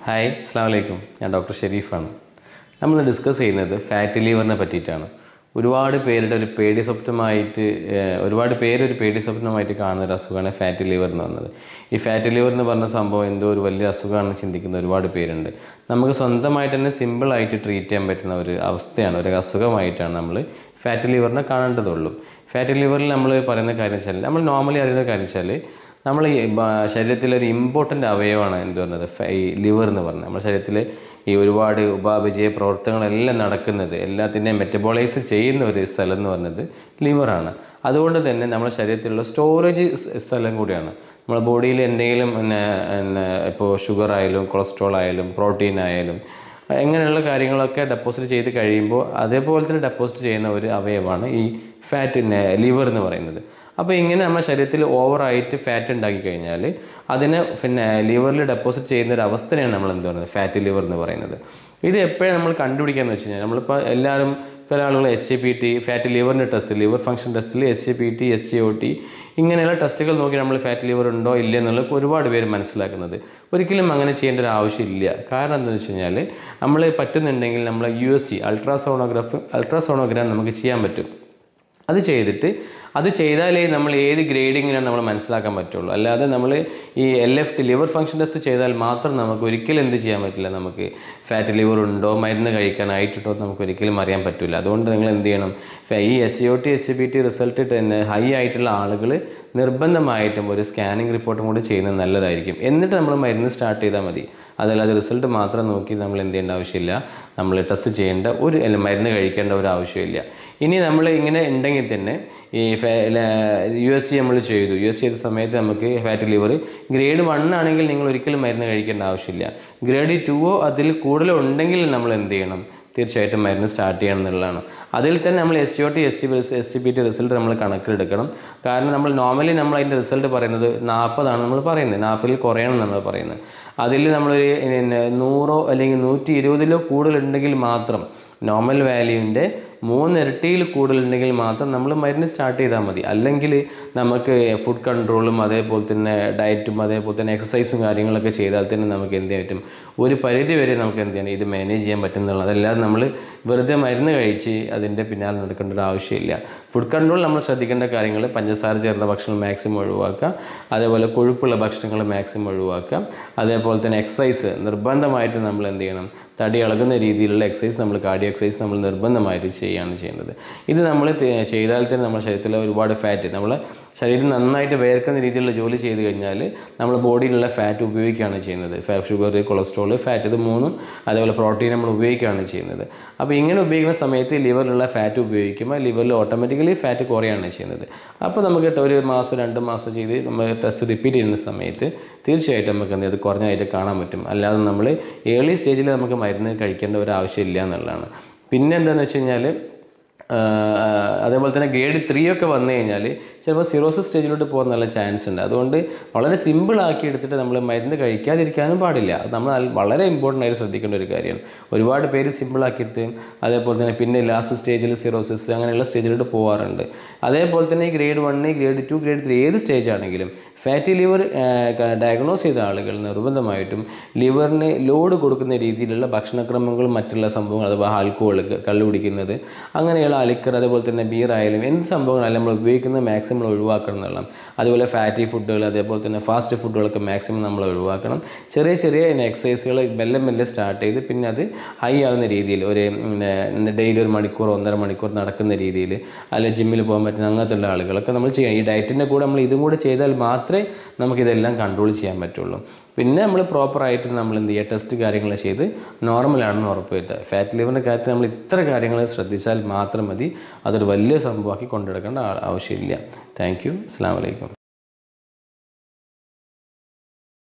Hi അസ്സലാമു അലൈക്കും. ഞാൻ ഡോക്ടർ ഷെരീഫാണ്. നമ്മൾ ഡിസ്കസ് ചെയ്യുന്നത് ഫാറ്റി ലിവറിനെ പറ്റിയിട്ടാണ്. ഒരുപാട് പേരുടെ ഒരു പേടി സ്വപ്നമായിട്ട് കാണുന്ന ഒരു അസുഖമാണ് ഫാറ്റി ലിവർ എന്ന് പറഞ്ഞത്. ഈ ഫാറ്റി ലിവർ എന്ന് പറഞ്ഞ സംഭവം എന്തോ ഒരു വലിയ അസുഖമാണെന്ന് ചിന്തിക്കുന്ന ഒരുപാട് പേരുണ്ട്. നമുക്ക് സ്വന്തമായിട്ട് തന്നെ സിമ്പിളായിട്ട് ട്രീറ്റ് ചെയ്യാൻ പറ്റുന്ന ഒരു അവസ്ഥയാണ്, ഒരു അസുഖമായിട്ടാണ് നമ്മൾ ഫാറ്റി ലിവറിനെ കാണേണ്ടതുള്ളൂ. ഫാറ്റി ലിവറിൽ നമ്മൾ പറയുന്ന കാര്യം വെച്ചാൽ, നമ്മൾ നോർമലി അറിയുന്ന കാര്യം വെച്ചാൽ, നമ്മൾ ഈ ശരീരത്തിലൊരു ഇമ്പോർട്ടൻ്റ് അവയവമാണ് എന്ത് പറയുന്നത്, ഈ ലിവർ എന്ന് പറഞ്ഞത്. നമ്മുടെ ശരീരത്തിൽ ഈ ഒരുപാട് ഉപാപചയ പ്രവർത്തനങ്ങളെല്ലാം നടക്കുന്നത്, എല്ലാത്തിൻ്റെയും മെറ്റബോളൈസ് ചെയ്യുന്ന ഒരു സ്ഥലം എന്ന് പറഞ്ഞത് ലിവറാണ്. അതുകൊണ്ട് തന്നെ നമ്മുടെ ശരീരത്തിലുള്ള സ്റ്റോറേജ് സ്ഥലം കൂടിയാണ്. നമ്മുടെ ബോഡിയിൽ എന്തെങ്കിലും ഇപ്പോൾ ഷുഗർ ആയാലും കൊളസ്ട്രോൾ ആയാലും പ്രോട്ടീൻ ആയാലും ഇങ്ങനെയുള്ള കാര്യങ്ങളൊക്കെ ഡെപ്പോസിറ്റ് ചെയ്ത് കഴിയുമ്പോൾ അതേപോലെ തന്നെ ഡെപ്പോസിറ്റ് ചെയ്യുന്ന ഒരു അവയവമാണ് ഈ ലിവർ എന്ന് പറയുന്നത്. അപ്പോൾ ഇങ്ങനെ നമ്മുടെ ശരീരത്തിൽ ഓവറായിട്ട് ഫാറ്റ് ഉണ്ടാക്കി കഴിഞ്ഞാൽ അതിനെ ലിവറിൽ ഡെപ്പോസിറ്റ് ചെയ്യുന്ന ഒരു അവസ്ഥയാണ് നമ്മൾ എന്ത് പറയുന്നത്, ഫാറ്റി ലിവർ എന്ന് പറയുന്നത്. ഇത് എപ്പോഴും നമ്മൾ കണ്ടുപിടിക്കാമെന്ന് വെച്ച് കഴിഞ്ഞാൽ, നമ്മളിപ്പോൾ എല്ലാവരും ചില ആളുകൾ SGPT, ഫാറ്റി ലിവറിൻ്റെ ടെസ്റ്റ്, ലിവർ ഫംഗ്ഷൻ ടെസ്റ്റിൽ SGPT, SGOT ഇങ്ങനെയുള്ള ടെസ്റ്റുകൾ നോക്കി നമ്മൾ ഫാറ്റി ലിവർ ഉണ്ടോ ഇല്ല എന്നുള്ളത് ഒരുപാട് പേര് മനസ്സിലാക്കുന്നത്. ഒരിക്കലും അങ്ങനെ ചെയ്യേണ്ട ഒരു ആവശ്യമില്ല. കാരണം എന്താണെന്ന് വെച്ച് കഴിഞ്ഞാൽ, നമ്മൾ പറ്റുന്നുണ്ടെങ്കിൽ നമ്മൾ USG അൾട്രാസോണോഗ്രാം നമുക്ക് ചെയ്യാൻ പറ്റും. അത് ചെയ്താലേ നമ്മൾ ഏത് ഗ്രേഡിങ്ങിനാണ് നമ്മൾ മനസ്സിലാക്കാൻ പറ്റുള്ളൂ. അല്ലാതെ നമ്മൾ ഈ LFT ലിവർ ഫംഗ്ഷൻ ടെസ്റ്റ് ചെയ്താൽ മാത്രം നമുക്ക് ഒരിക്കലും എന്ത് ചെയ്യാൻ പറ്റില്ല, നമുക്ക് ഫാറ്റ് ലിവർ ഉണ്ടോ മരുന്ന് കഴിക്കാനായിട്ടോ നമുക്ക് ഒരിക്കലും അറിയാൻ പറ്റില്ല. അതുകൊണ്ട് നിങ്ങൾ എന്ത് ചെയ്യണം, ഈ SGOT SGPT റിസൾട്ട് തന്നെ ഹൈ ആയിട്ടുള്ള ആളുകൾ നിർബന്ധമായിട്ടും ഒരു സ്കാനിങ് റിപ്പോർട്ടും കൂടി ചെയ്യുന്നത് നല്ലതായിരിക്കും. എന്നിട്ട് നമ്മൾ മരുന്ന് സ്റ്റാർട്ട് ചെയ്താൽ മതി. അതല്ലാതെ റിസൾട്ട് മാത്രം നോക്കി നമ്മൾ എന്ത് ചെയ്യേണ്ട ആവശ്യമില്ല, നമ്മൾ ടെസ്റ്റ് ചെയ്യേണ്ട മരുന്ന് കഴിക്കേണ്ട ഒരു ആവശ്യമില്ല. ഇനി നമ്മൾ ഇങ്ങനെ ഉണ്ടെങ്കിൽ തന്നെ ഈ USG നമ്മൾ ചെയ്തു, USG ചെയ്ത സമയത്ത് നമുക്ക് ഫാറ്റി ലിവർ ഗ്രേഡ് 1 ആണെങ്കിൽ നിങ്ങൾ ഒരിക്കലും മരുന്ന് കഴിക്കേണ്ട ആവശ്യമില്ല. ഗ്രേഡ് 2 അതിൽ കൂടുതൽ ഉണ്ടെങ്കിൽ നമ്മൾ എന്ത് ചെയ്യണം, തീർച്ചയായിട്ടും മരുന്ന് സ്റ്റാർട്ട് ചെയ്യണം എന്നുള്ളതാണ്. അതിൽ തന്നെ നമ്മൾ SGOT SGPT റിസൾട്ട് നമ്മൾ കണക്കിലെടുക്കണം. കാരണം നമ്മൾ നോർമലി അതിൻ്റെ റിസൾട്ട് പറയുന്നത് 40 നമ്മൾ പറയുന്നത്, 40 കുറയണം നമ്മൾ പറയുന്നത്. അതിൽ നമ്മളൊരു 100 അല്ലെങ്കിൽ 120 കൂടുതലുണ്ടെങ്കിൽ മാത്രം, നോർമൽ വാല്യൂവിൻ്റെ 3 ഇരട്ടിയിൽ കൂടുതലുണ്ടെങ്കിൽ മാത്രം നമ്മൾ മരുന്ന് സ്റ്റാർട്ട് ചെയ്താൽ മതി. അല്ലെങ്കിൽ നമുക്ക് ഫുഡ് കൺട്രോളും അതേപോലെ തന്നെ ഡയറ്റും അതേപോലെ തന്നെ എക്സസൈസും കാര്യങ്ങളൊക്കെ ചെയ്താൽ തന്നെ നമുക്ക് എന്ത് ചെയ്യാൻ പറ്റും, ഒരു പരിധി വരെ നമുക്ക് എന്ത് ചെയ്യണം, ഇത് മാനേജ് ചെയ്യാൻ പറ്റും എന്നുള്ളത്. അതല്ലാതെ നമ്മൾ വെറുതെ മരുന്ന് കഴിച്ച് അതിൻ്റെ പിന്നാലെ നടക്കേണ്ട ഒരു ആവശ്യമില്ല. ഫുഡ് കൺട്രോൾ നമ്മൾ ശ്രദ്ധിക്കേണ്ട കാര്യങ്ങൾ, പഞ്ചസാര ചേർന്ന ഭക്ഷണം മാക്സിമം ഒഴിവാക്കുക, അതേപോലെ കൊഴുപ്പുള്ള ഭക്ഷണങ്ങൾ മാക്സിമം ഒഴിവാക്കുക, അതേപോലെ തന്നെ എക്സസൈസ് നിർബന്ധമായിട്ട് നമ്മൾ എന്ത് ചെയ്യണം, തടി ഇളകുന്ന രീതിയിലുള്ള എക്സസൈസ്, നമ്മൾ കാർഡിയോ എക്സസൈസ് നമ്മൾ നിർബന്ധമായിട്ട് ചെയ്യുകയാണ് ചെയ്യുന്നത്. ഇത് നമ്മൾ ചെയ്താൽ തന്നെ നമ്മുടെ ശരീരത്തിലെ ഒരുപാട് ഫാറ്റ്, നമ്മൾ ശരീരം നന്നായിട്ട് വേർക്കുന്ന രീതിയിലുള്ള ജോലി ചെയ്ത് കഴിഞ്ഞാൽ നമ്മൾ ബോഡിയിലുള്ള ഫാറ്റ് ഉപയോഗിക്കുകയാണ് ചെയ്യുന്നത്. ഷുഗർ, കൊളസ്ട്രോൾ, ഫാറ്റ്, ഇത് മൂന്നും അതേപോലെ പ്രോട്ടീൻ നമ്മൾ ഉപയോഗിക്കുകയാണ് ചെയ്യുന്നത്. അപ്പോൾ ഇങ്ങനെ ഉപയോഗിക്കുന്ന സമയത്ത് ലിവറിലുള്ള ഫാറ്റ് ഉപയോഗിക്കുമ്പോൾ ലിവറിൽ ഓട്ടോമാറ്റിക്കലി ഫാറ്റ് കുറയാണ് ചെയ്യുന്നത്. അപ്പോൾ നമുക്ക് 1 മാസം 2 മാസം ചെയ്ത് നമ്മൾ ടെസ്റ്റ് റിപ്പീറ്റ് ചെയ്യുന്ന സമയത്ത് തീർച്ചയായിട്ടും നമുക്ക് അത് കുറഞ്ഞായിട്ട് കാണാൻ പറ്റും. അല്ലാതെ നമ്മൾ ഏർലി സ്റ്റേജിൽ നമുക്ക് മരുന്ന് കഴിക്കേണ്ട ഒരു ആവശ്യമില്ല എന്നുള്ളതാണ്. പിന്നെ എന്താണെന്ന് വെച്ച് കഴിഞ്ഞാൽ, അതേപോലെ തന്നെ ഗ്രേഡ് 3 ഒക്കെ വന്നു കഴിഞ്ഞാൽ ചിലപ്പോൾ സിറോസിസ് സ്റ്റേജിലോട്ട് പോകാൻ നല്ല ചാൻസ് ഉണ്ട്. അതുകൊണ്ട് വളരെ സിമ്പിളാക്കി എടുത്തിട്ട് നമ്മൾ മരുന്ന് കഴിക്കാതിരിക്കാനും പാടില്ല. അത് നമ്മൾ വളരെ ഇമ്പോർട്ടൻ്റ് ആയിട്ട് ശ്രദ്ധിക്കേണ്ട ഒരു കാര്യമാണ്. ഒരുപാട് പേര് സിമ്പിളാക്കിയിട്ട് അതേപോലെ തന്നെ പിന്നെ ലാസ്റ്റ് സ്റ്റേജിൽ സിറോസിസ് അങ്ങനെയുള്ള സ്റ്റേജിലോട്ട് പോകാറുണ്ട്. അതേപോലെ തന്നെ ഈ ഗ്രേഡ് 1, ഗ്രേഡ് 2, ഗ്രേഡ് 3 ഏത് സ്റ്റേജ് ആണെങ്കിലും ഫാറ്റി ലിവർ ഡയഗ്നോസ് ചെയ്ത ആളുകൾ നിർബന്ധമായിട്ടും ലിവറിന് ലോഡ് കൊടുക്കുന്ന രീതിയിലുള്ള ഭക്ഷണക്രമങ്ങളും മറ്റുള്ള സംഭവങ്ങൾ, അഥവാ ആൽക്കഹോൾ, കള്ളു കുടിക്കുന്നത്, അങ്ങനെയുള്ള അലിക്കർ, അതേപോലെ തന്നെ ബിയർ ആയാലും എന്ത് സംഭവങ്ങളായാലും നമ്മൾ ഉപയോഗിക്കുന്നത് മാക്സിമം ഒഴിവാക്കണം എന്നുള്ളതാണ്. അതുപോലെ ഫാറ്റി ഫുഡുകൾ, അതേപോലെ തന്നെ ഫാസ്റ്റ് ഫുഡുകളൊക്കെ മാക്സിമം നമ്മൾ ഒഴിവാക്കണം. ചെറിയ ചെറിയ എക്സസൈസുകൾ മെല്ലെ സ്റ്റാർട്ട് ചെയ്ത് പിന്നെ അത് ഹൈ ആവുന്ന രീതിയിൽ ഒരു ഡെയിലി 1 മണിക്കൂർ 1.5 മണിക്കൂർ നടക്കുന്ന രീതിയിൽ, അല്ലെങ്കിൽ ജിമ്മിൽ പോകാൻ പറ്റുന്ന അങ്ങനത്തെ ഉള്ള ആളുകളൊക്കെ നമ്മൾ ചെയ്യാം. ഈ ഡയറ്റിൻ്റെ കൂടെ നമ്മൾ ഇതും കൂടെ ചെയ്താൽ മാത്രമേ നമുക്കിതെല്ലാം കൺട്രോൾ ചെയ്യാൻ പറ്റുള്ളൂ. പിന്നെ നമ്മൾ പ്രോപ്പറായിട്ട് നമ്മൾ എന്ത് ചെയ്യുക, ടെസ്റ്റ് കാര്യങ്ങൾ ചെയ്ത് നോർമലാണെന്ന് ഉറപ്പ് വരുത്തുക. ഫാറ്റ് ലിവറിൻ്റെ കാര്യത്തിൽ നമ്മൾ ഇത്ര കാര്യങ്ങൾ ശ്രദ്ധിച്ചാൽ മാത്രം മതി. അതൊരു വലിയ സംഭവമാക്കി കൊണ്ടെടുക്കേണ്ട ആവശ്യമില്ല. Thank you. അസ്സലാമു അലൈക്കും.